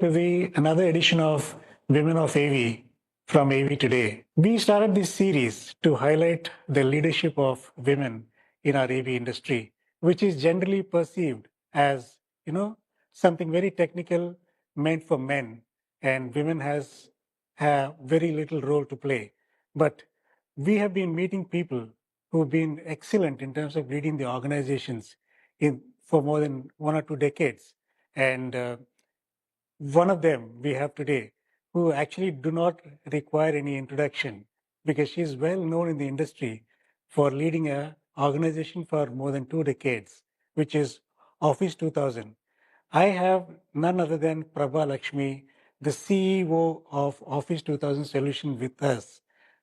to the another edition of Women of AV from AV Today. We started this series to highlight the leadership of women in our AV industry, which is generally perceived as, something very technical meant for men, and women has have very little role to play. But we have been meeting people who've been excellent in terms of leading the organizations for more than 1 or 2 decades. And one of them we have today who actually do not require any introduction because she is well known in the industry for leading a organization for more than 2 decades, which is Office 2000. I have none other than Prabha Lakshmi, the CEO of Office 2000 Solutions with us.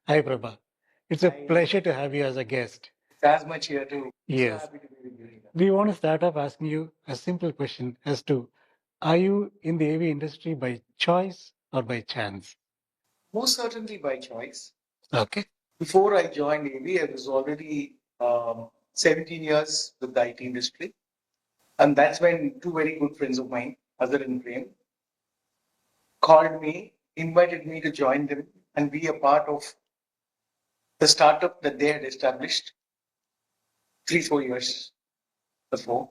Hi, Prabha. It's a pleasure to have you as a guest. It's as much here too. Yes. So happy to be with you. We want to start off asking you a simple question as to, are you in the AV industry by choice or by chance? Most certainly by choice. Okay. Before I joined AV, I was already 17 years with the IT industry. And that's when two very good friends of mine, Azhar and Prem, called me, invited me to join them and be a part of the startup that they had established 3-4 years before.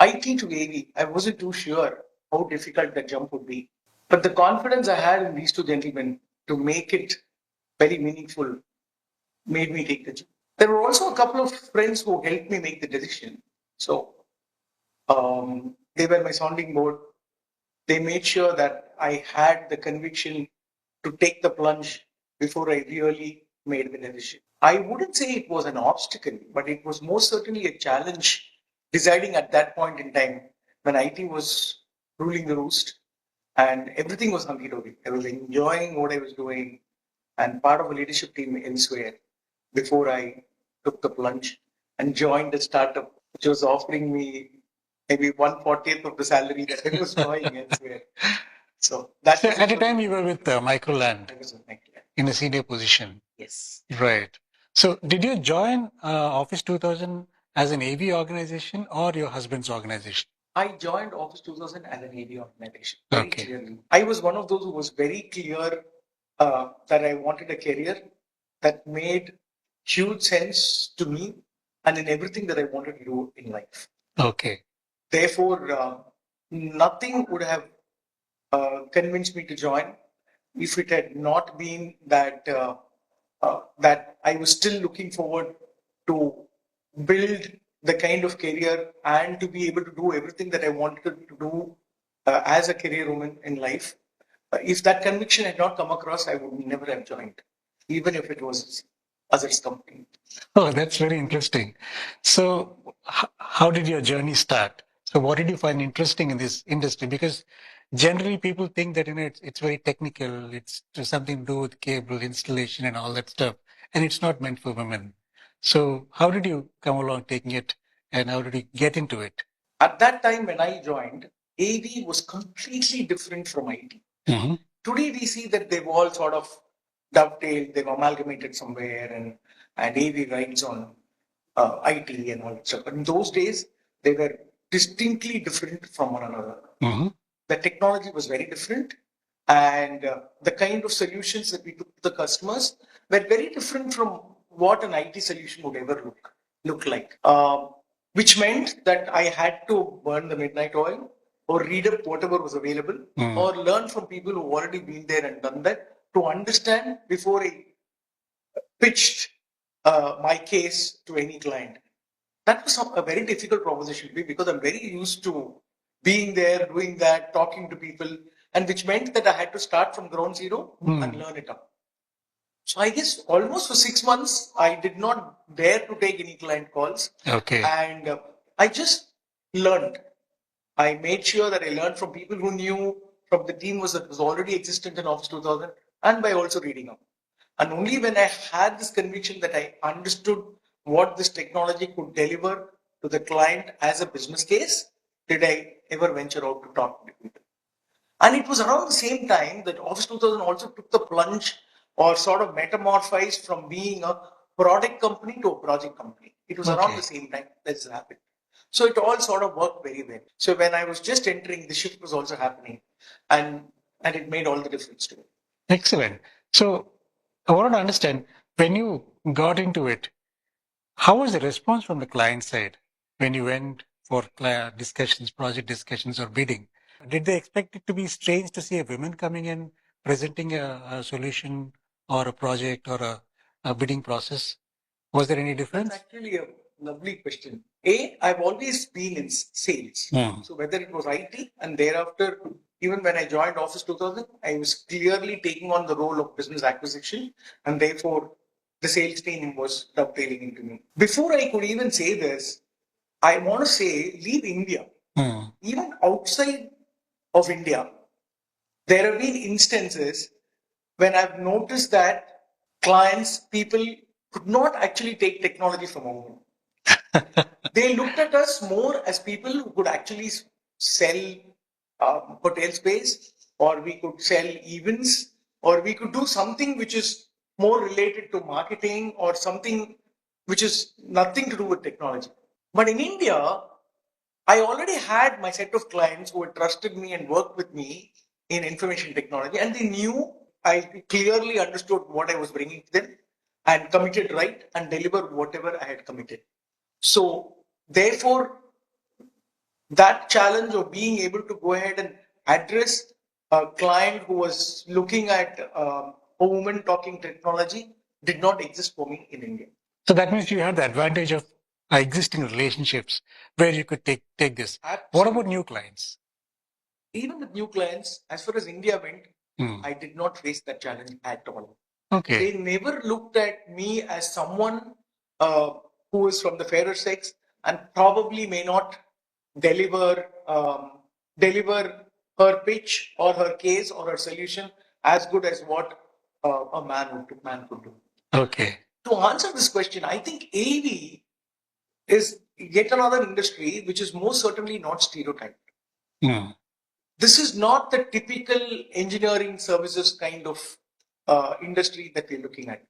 IT to AV, I wasn't too sure how difficult that jump would be. But the confidence I had in these two gentlemen to make it very meaningful made me take the jump. There were also a couple of friends who helped me make the decision. So they were my sounding board. They made sure that I had the conviction to take the plunge before I really made the decision. I wouldn't say it was an obstacle, but it was most certainly a challenge deciding at that point in time when IT was ruling the roost and everything was hunky dory. I was enjoying what I was doing and part of a leadership team elsewhere before I took the plunge and joined a startup which was offering me maybe 1/40th of the salary that I was drawing elsewhere. So that So at the time you were with Microland I was with Microland. in a senior position. Yes. Right. So did you join Office 2000 as an AV organization or your husband's organization? I joined Office 2000 as an AV organization. Very Okay. clearly. I was one of those who was very clear that I wanted a career that made huge sense to me and in everything that I wanted to do in life. Okay. Therefore, nothing would have convinced me to join if it had not been that that I was still looking forward to build the kind of career and to be able to do everything that I wanted to do as a career woman in life. If that conviction had not come across, I would never have joined, even if it was others' company. Oh, that's very interesting. So, how did your journey start? So, what did you find interesting in this industry? Because generally people think that it's very technical. It's something to do with cable installation and all that stuff, and it's not meant for women. So, how did you come along taking it, and how did you get into it? At that time when I joined, AV was completely different from IT. Mm-hmm. Today we see that they've all sort of dovetailed, they've amalgamated somewhere, and AV rides on IT and all that stuff. But in those days, they were distinctly different from one another. Mm-hmm. The technology was very different, and the kind of solutions that we took to the customers were very different from what an IT solution would ever look like. Which meant that I had to burn the midnight oil or read up whatever was available or learn from people who've already been there and done that to understand before I pitched my case to any client. That was a very difficult proposition because I'm very used to being there, doing that, talking to people, and which meant that I had to start from ground zero and learn it up. So I guess almost for 6 months, I did not dare to take any client calls. Okay. And I just learned. I made sure that I learned from people who knew from the team that was already existent in Office 2000 and by also reading up. And only when I had this conviction that I understood what this technology could deliver to the client as a business case, did I ever venture out to talk to people. And it was around the same time that Office 2000 also took the plunge or sort of metamorphized from being a product company to a project company. It was around the same time that this happened. So it all sort of worked very well. So when I was just entering, the shift was also happening, and it made all the difference to me. Excellent. So I wanted to understand when you got into it, how was the response from the client side when you went for discussions, project discussions, or bidding? Did they expect it to be strange to see a woman coming in presenting a solution or a project or a bidding process? Was there any difference? That's actually a lovely question. I've always been in sales. So whether it was IT and thereafter, even when I joined Office 2000, I was clearly taking on the role of business acquisition, and therefore the sales team was dovetailing into me. Before I could even say this, I want to say leave India. Even outside of India, there have been instances when I've noticed that clients, people could not actually take technology from a woman. They looked at us more as people who could actually sell hotel space, or we could sell events, or we could do something which is more related to marketing or something which is nothing to do with technology. But in India, I already had my set of clients who had trusted me and worked with me in information technology, and they knew I clearly understood what I was bringing to them and committed right and delivered whatever I had committed. So, therefore, that challenge of being able to go ahead and address a client who was looking at a woman talking technology did not exist for me in India. So that means you had the advantage of existing relationships where you could take this. Absolutely. What about new clients? Even with new clients, as far as India went, I did not face that challenge at all. Okay. They never looked at me as someone who is from the fairer sex and probably may not deliver deliver her pitch or her case or her solution as good as what a man could do. Okay. To answer this question, I think AV is yet another industry which is most certainly not stereotyped. This is not the typical engineering services kind of industry that we're looking at.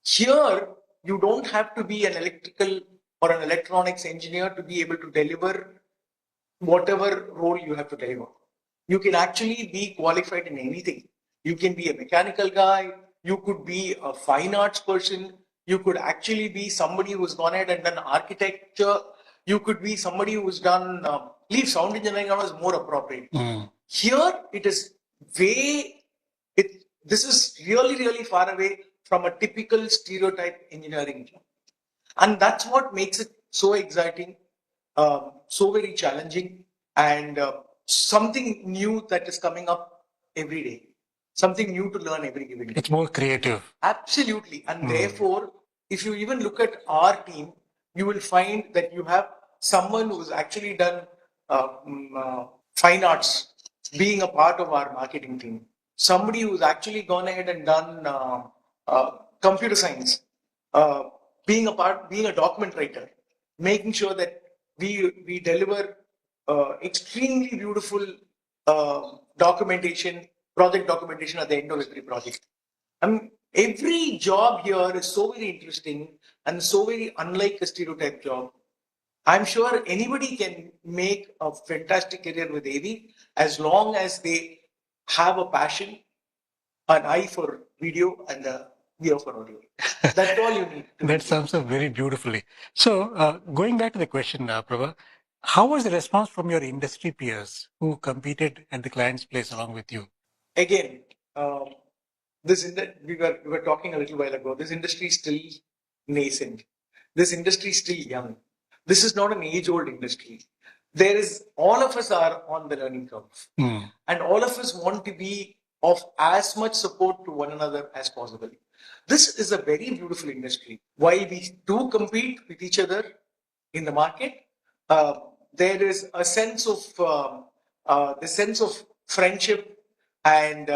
Here, you don't have to be an electrical or an electronics engineer to be able to deliver whatever role you have to deliver. You can actually be qualified in anything. You can be a mechanical guy, you could be a fine arts person, you could actually be somebody who's gone ahead and done architecture, you could be somebody who's done, leave sound engineering now is more appropriate. Here, it is this is really, really far away from a typical stereotype engineering job. And that's what makes it so exciting, so very challenging, and something new that is coming up every day. Something new to learn every given day. It's more creative. Absolutely. And therefore, if you even look at our team, you will find that you have someone who's actually done fine arts being a part of our marketing team. Somebody who's actually gone ahead and done computer science, being a document writer, making sure that we deliver extremely beautiful project documentation at the end of every project. I mean, every job here is so very interesting and so very unlike a stereotype job. I'm sure anybody can make a fantastic career with AV as long as they have a passion, an eye for video, and a ear for audio. That's all you need. That sums up very beautifully. So, going back to the question, Prabha, how was the response from your industry peers who competed at the client's place along with you? Again, we were talking a little while ago. This industry is still nascent. This industry is still young. This is not an age-old industry. All of us are on the learning curve, and all of us want to be of as much support to one another as possible. This is a very beautiful industry. While we do compete with each other in the market, there is a sense of friendship and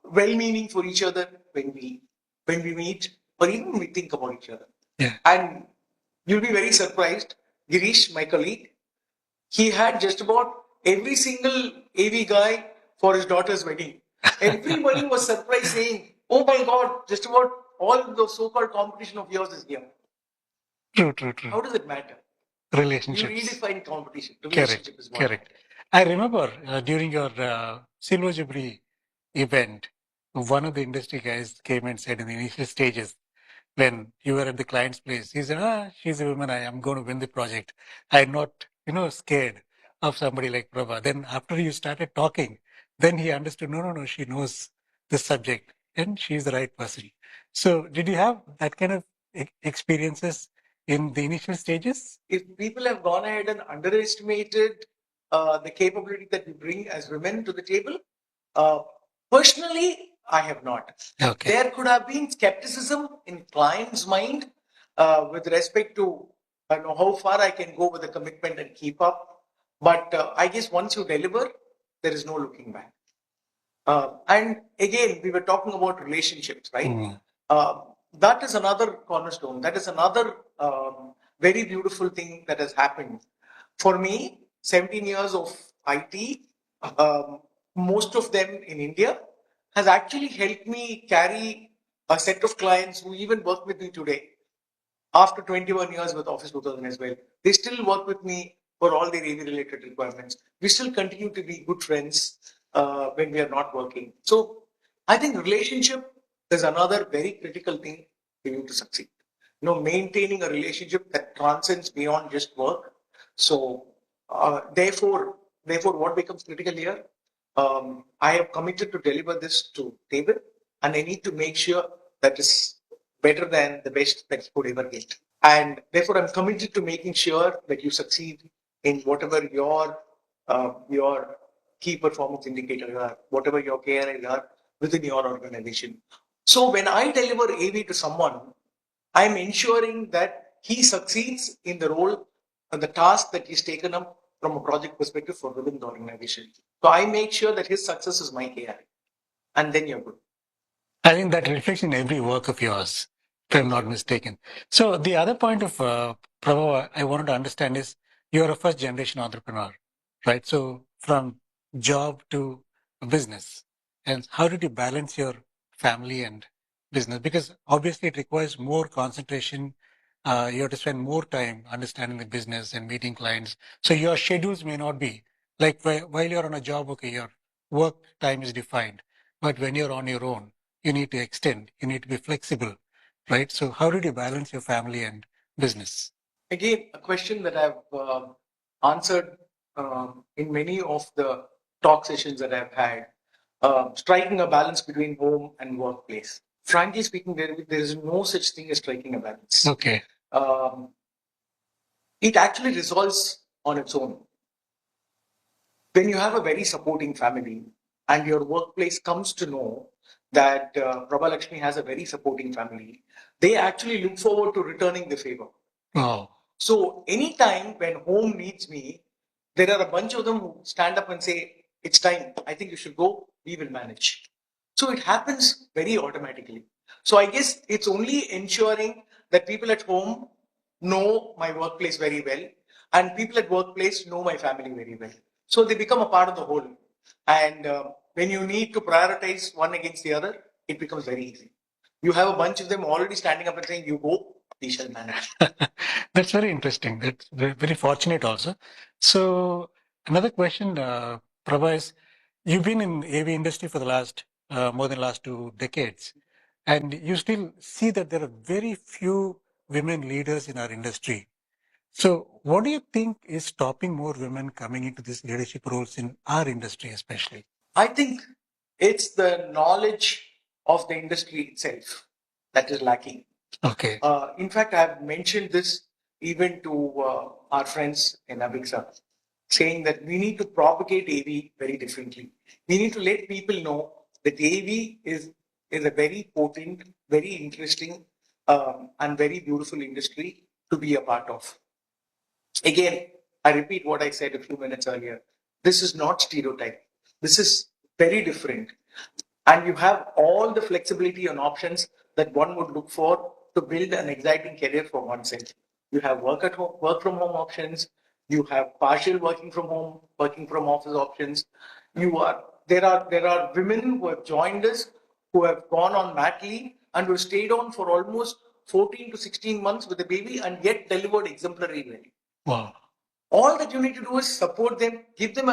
well-meaning for each other when we meet or even when we think about each other. Yeah. And you'll be very surprised. Girish, my colleague, he had just about every single AV guy for his daughter's wedding. Everybody was surprised saying, "Oh my God, just about all the so-called competition of yours is here." True. How does it matter? Relationships. You redefine competition. Correct. Relationship is what Correct. I remember during your Silver Jubilee event, one of the industry guys came and said in the initial stages, when you were at the client's place, he said, she's a woman, I am going to win the project. I'm not, scared of somebody like Prabha. Then after you started talking, then he understood, no, she knows this subject and she's the right person. So did you have that kind of experiences in the initial stages? If people have gone ahead and underestimated the capability that we bring as women to the table, uh, personally, I have not. Okay. There could have been skepticism in client's mind with respect to how far I can go with the commitment and keep up. But I guess once you deliver, there is no looking back. And again, we were talking about relationships, right? Mm. That is another cornerstone. That is another very beautiful thing that has happened. For me, 17 years of IT, most of them in India, has actually helped me carry a set of clients who even work with me today after 21 years with Office 2000 as well. They still work with me for all their AV related requirements. We still continue to be good friends when we are not working. So I think relationship is another very critical thing for you to succeed. Maintaining a relationship that transcends beyond just work. So therefore, what becomes critical here? I have committed to deliver this to table, and I need to make sure that is better than the best that you could ever get. And therefore, I'm committed to making sure that you succeed in whatever your key performance indicators are, whatever your KRIs are within your organization. So when I deliver AV to someone, I'm ensuring that he succeeds in the role and the task that he's taken up from a project perspective for within the organization. So I make sure that his success is my KRI, and then you're good. I think that reflects in every work of yours, if I'm not mistaken. So the other point of Prabha, I wanted to understand is you're a first generation entrepreneur, right? So from job to business, and how did you balance your family and business? Because obviously it requires more concentration. You have to spend more time understanding the business and meeting clients. So your schedules may not be like while you're on a job, okay, your work time is defined. But when you're on your own, you need to extend, you need to be flexible, right? So how did you balance your family and business? Again, a question that I've answered in many of the talk sessions that I've had. Striking a balance between home and workplace. Frankly speaking, there is no such thing as striking a balance. Okay. Um, it actually resolves on its own. When you have a very supporting family and your workplace comes to know that Prabha Lakshmi has a very supporting family, they actually look forward to returning the favor. Oh. So anytime when home needs me, there are a bunch of them who stand up and say, it's time, I think you should go, we will manage. So it happens very automatically. So I guess it's only ensuring that people at home know my workplace very well and people at workplace know my family very well. So they become a part of the whole. And when you need to prioritize one against the other, it becomes very easy. You have a bunch of them already standing up and saying, you go, we shall manage. That's very interesting. That's very fortunate also. So another question, Prabha, is you've been in AV industry for the last more than last 2 decades, and you still see that there are very few women leaders in our industry. So what do you think is stopping more women coming into these leadership roles in our industry, especially? I think it's the knowledge of the industry itself that is lacking. Okay. In fact, I've mentioned this even to our friends in Abixa, saying that we need to propagate AV very differently. We need to let people know that AV is a very potent, very interesting, and very beautiful industry to be a part of. Again, I repeat what I said a few minutes earlier. This is not stereotype. This is very different. And you have all the flexibility and options that one would look for to build an exciting career for oneself. You have work at home, work from home options. You have partial working from home, working from office options. There are women who have joined us who have gone on mat leave and who stayed on for almost 14 to 16 months with a baby and yet delivered exemplary value. Wow. All that you need to do is support them, give them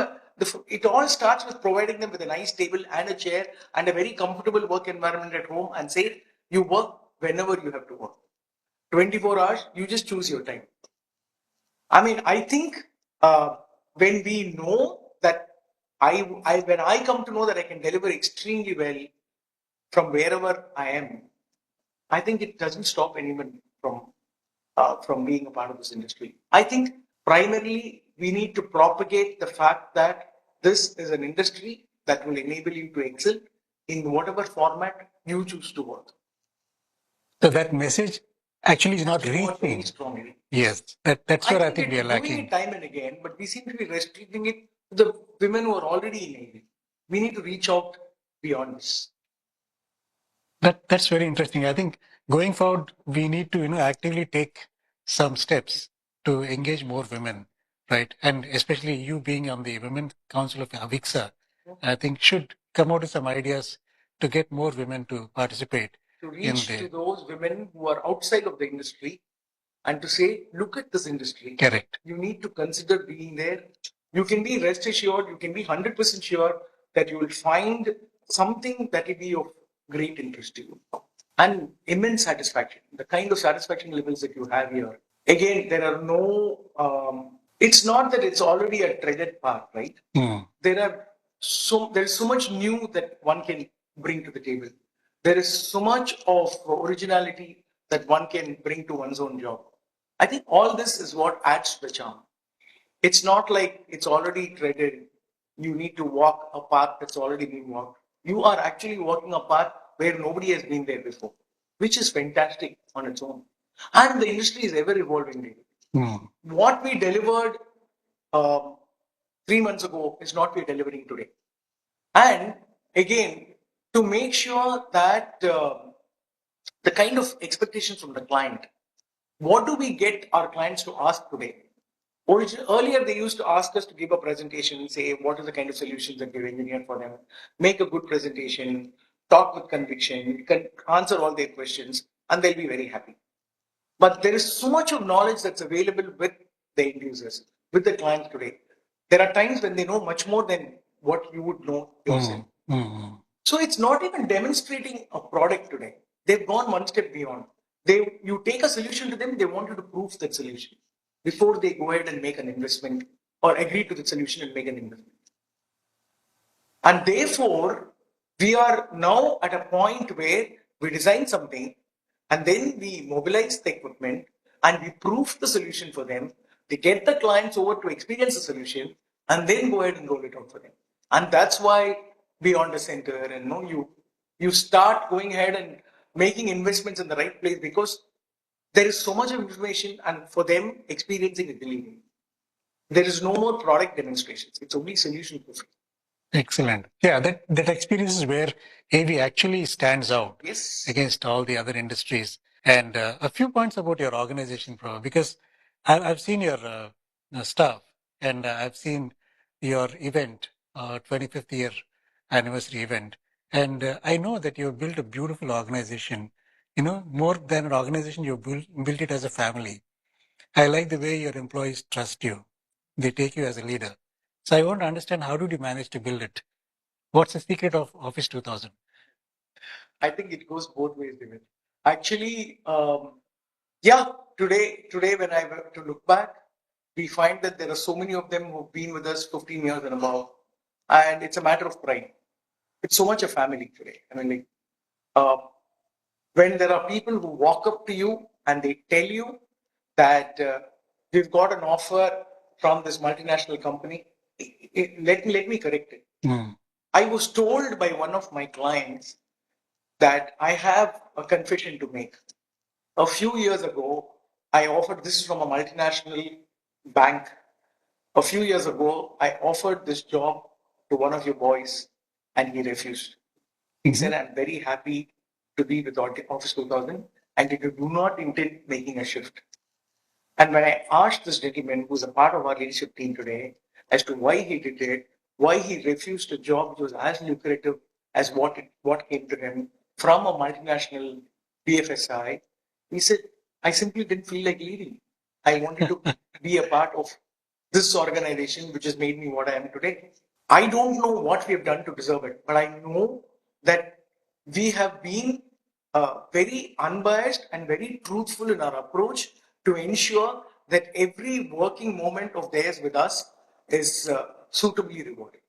it all starts with providing them with a nice table and a chair and a very comfortable work environment at home and say, you work whenever you have to work. 24 hours, you just choose your time. I mean, I think when we know that when I come to know that I can deliver extremely well from wherever I am, I think it doesn't stop anyone from being a part of this industry. I think primarily we need to propagate the fact that this is an industry that will enable you to excel in whatever format you choose to work. So that message actually is not Very reaching. strongly. Yes, that's where I think we are doing lacking. it time and again, but we seem to be restricting it to the women who are already in Navy. We need to reach out beyond this. That's very interesting. I think going forward, we need to actively take some steps to engage more women, right? And especially you being on the Women Council of Avixa, I think should come out with some ideas to get more women to participate. To reach to those women who are outside of the industry and to say, look at this industry. Correct. You need to consider being there. You can be rest assured, you can be 100% sure that you will find something that will be of great interest to you. And immense satisfaction, the kind of satisfaction levels that you have here. Again, there are it's not that it's already a treaded path, right? There's so much new that one can bring to the table. There is so much of originality that one can bring to one's own job. I think all this is what adds to the charm. It's not like it's already treaded. You need to walk a path that's already been walked. You are actually walking a path where nobody has been there before, which is fantastic on its own. And the industry is ever evolving. What we delivered 3 months ago is not we're delivering today. And again, to make sure that the kind of expectations from the client, what do we get our clients to ask today? Earlier, they used to ask us to give a presentation, say what are the kind of solutions that we've engineered for them, make a good presentation, talk with conviction, answer all their questions, and they'll be very happy. But there is so much of knowledge that's available with the end users, with the clients today. There are times when they know much more than what you would know yourself. So it's not even demonstrating a product today. They've gone one step beyond. You take a solution to them, they want you to prove that solution before they go ahead and make an investment or agree to the solution and make an investment. And therefore, we are now at a point where we design something and then we mobilize the equipment and we prove the solution for them. They get the clients over to experience the solution and then go ahead and roll it out for them. And that's why Beyond the Center and you start going ahead and making investments in the right place because there is so much of information and for them experiencing it delivering. There is no more product demonstrations. It's only solution proofing. Excellent. Yeah, that experience is where AV actually stands out against all the other industries. And a few points about your organization, Prabha, because I've seen your stuff and I've seen your event, 25th year anniversary event. And I know that you've built a beautiful organization. More than an organization, you've built it as a family. I like the way your employees trust you. They take you as a leader. So I want to understand how did you manage to build it? What's the secret of Office 2000? I think it goes both ways, David. Actually, yeah, today when I were to look back, we find that there are so many of them who've been with us 15 years and above. And it's a matter of pride. It's so much a family today. I mean, when there are people who walk up to you and they tell you that we've got an offer from this multinational company, let me correct it. I was told by one of my clients that I have a confession to make. A few years ago, I offered this from a multinational bank. A few years ago, I offered this job to one of your boys and he refused. He said, I'm very happy to be with Office 2000 and you do not intend making a shift. And when I asked this gentleman, who's a part of our leadership team today, as to why he did it, why he refused a job which was as lucrative as what came to him from a multinational BFSI, He said, I simply didn't feel like leaving. I wanted to be a part of this organization, which has made me what I am today. I don't know what we have done to deserve it, but I know that we have been very unbiased and very truthful in our approach to ensure that every working moment of theirs with us is suitably rewarded.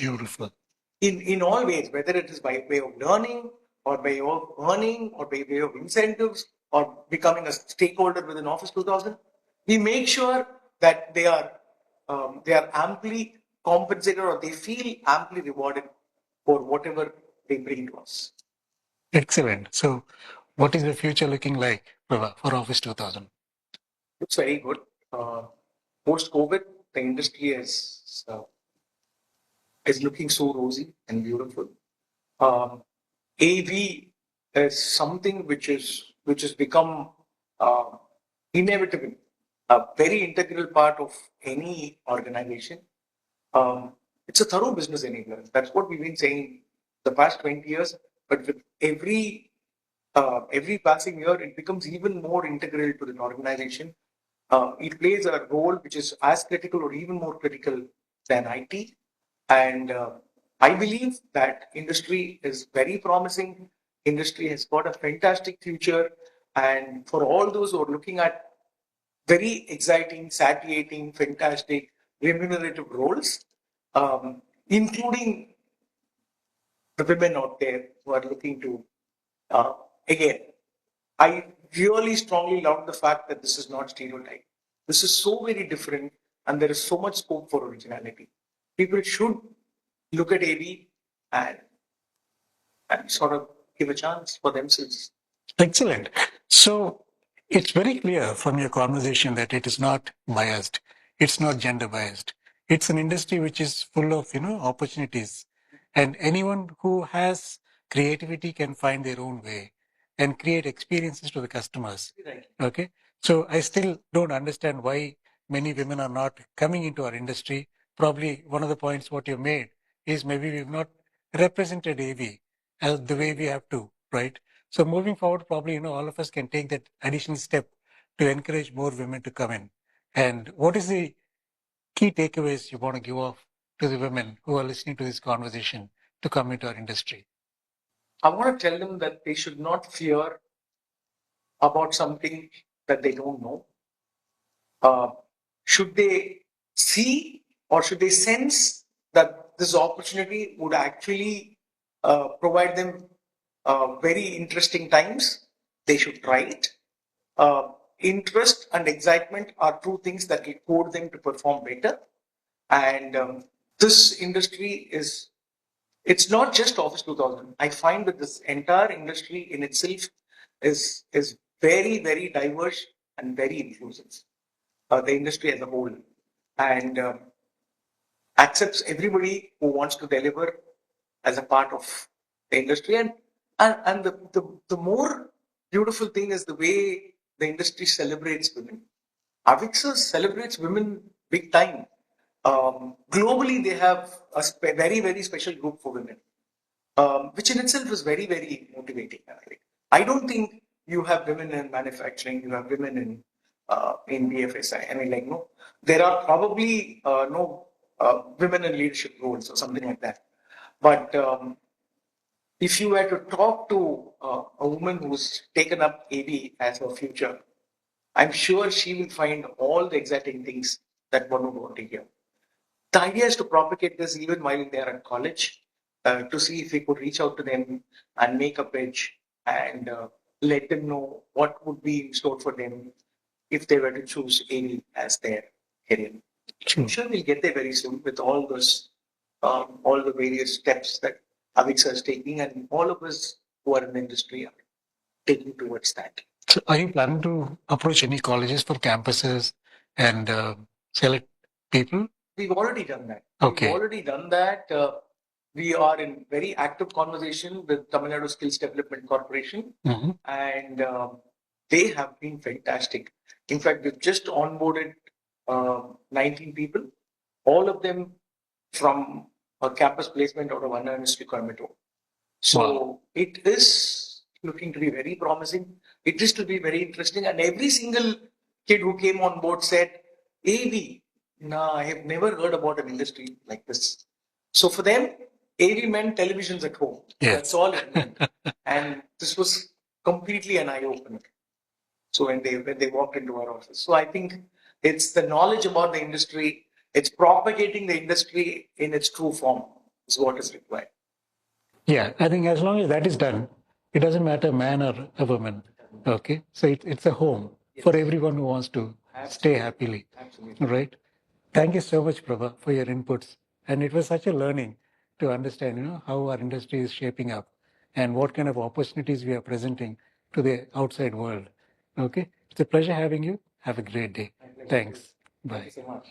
Beautiful. In all ways, whether it is by way of learning or by way of earning or by way of incentives or becoming a stakeholder within Office 2000, we make sure that they are amply compensated or they feel amply rewarded for whatever they bring to us. Excellent. So, what is the future looking like, Prabha, for Office 2000? It's very good. Post COVID, the industry is looking so rosy and beautiful. AV is something which has become uh, inevitable, a very integral part of any organization. It's a thorough business enabler. That's what we've been saying the past 20 years. But with every passing year, it becomes even more integral to the organization. It plays a role which is as critical or even more critical than IT. And I believe that industry is very promising. Industry has got a fantastic future. And for all those who are looking at very exciting, satiating, fantastic, remunerative roles, including the women out there who are looking to, again, I really strongly love the fact that this is not stereotype. This is so very different, and there is so much scope for originality. People should look at AV and, and sort of give a chance for themselves. Excellent. So, it's very clear from your conversation that it is not biased. It's not gender biased. It's an industry which is full of, opportunities. And anyone who has creativity can find their own way and create experiences to the customers. Right. Okay. So I still don't understand why many women are not coming into our industry. Probably one of the points what you made is maybe we've not represented AV as the way we have to, right? So moving forward, probably, all of us can take that additional step to encourage more women to come in. And what is the key takeaways you want to give off to the women who are listening to this conversation to come into our industry? I want to tell them that they should not fear about something that they don't know. Should they see or should they sense that this opportunity would actually provide them very interesting times, they should try it. Interest and excitement are two things that will code them to perform better. And this industry it's not just Office 2000. I find that this entire industry in itself is very, very diverse and very inclusive. The industry as a whole, and accepts everybody who wants to deliver as a part of the industry. And the more beautiful thing is the way the industry celebrates women. Avixa celebrates women big time. Globally, they have a very, very special group for women, which in itself is very, very motivating. I don't think you have women in manufacturing, you have women in BFSI. I mean, like, no, there are probably no women in leadership roles or something like that. But if you were to talk to a woman who's taken up AV as her future, I'm sure she will find all the exciting things that one would want to hear. The idea is to propagate this even while they are at college, to see if we could reach out to them and make a pitch and let them know what would be in store for them if they were to choose AV as their career. I'm sure we'll get there very soon with all the various steps that Avixa is taking, and all of us who are in the industry are taking towards that. So are you planning to approach any colleges for campuses and select people? We've already done that. Okay. We've already done that. We are in very active conversation with Tamil Nadu Skills Development Corporation, and they have been fantastic. In fact, we've just onboarded 19 people, all of them from a campus placement out of Anna Institute Coimbatore. So it is looking to be very promising. It is to be very interesting. And every single kid who came on board said, AV, nah, I have never heard about an industry like this. So for them, AV meant televisions at home. Yes. That's all it meant. And this was completely an eye-opener. So when they walked into our office. So I think it's the knowledge about the industry, it's propagating the industry in its true form is what is required. Yeah, I think as long as that is done, it doesn't matter man or a woman. Okay, so it's a home for everyone who wants to stay happily. Absolutely. Right. Thank you so much, Prabha, for your inputs. And it was such a learning to understand, how our industry is shaping up and what kind of opportunities we are presenting to the outside world. Okay, it's a pleasure having you. Have a great day. Thanks. Bye. Thank you so much.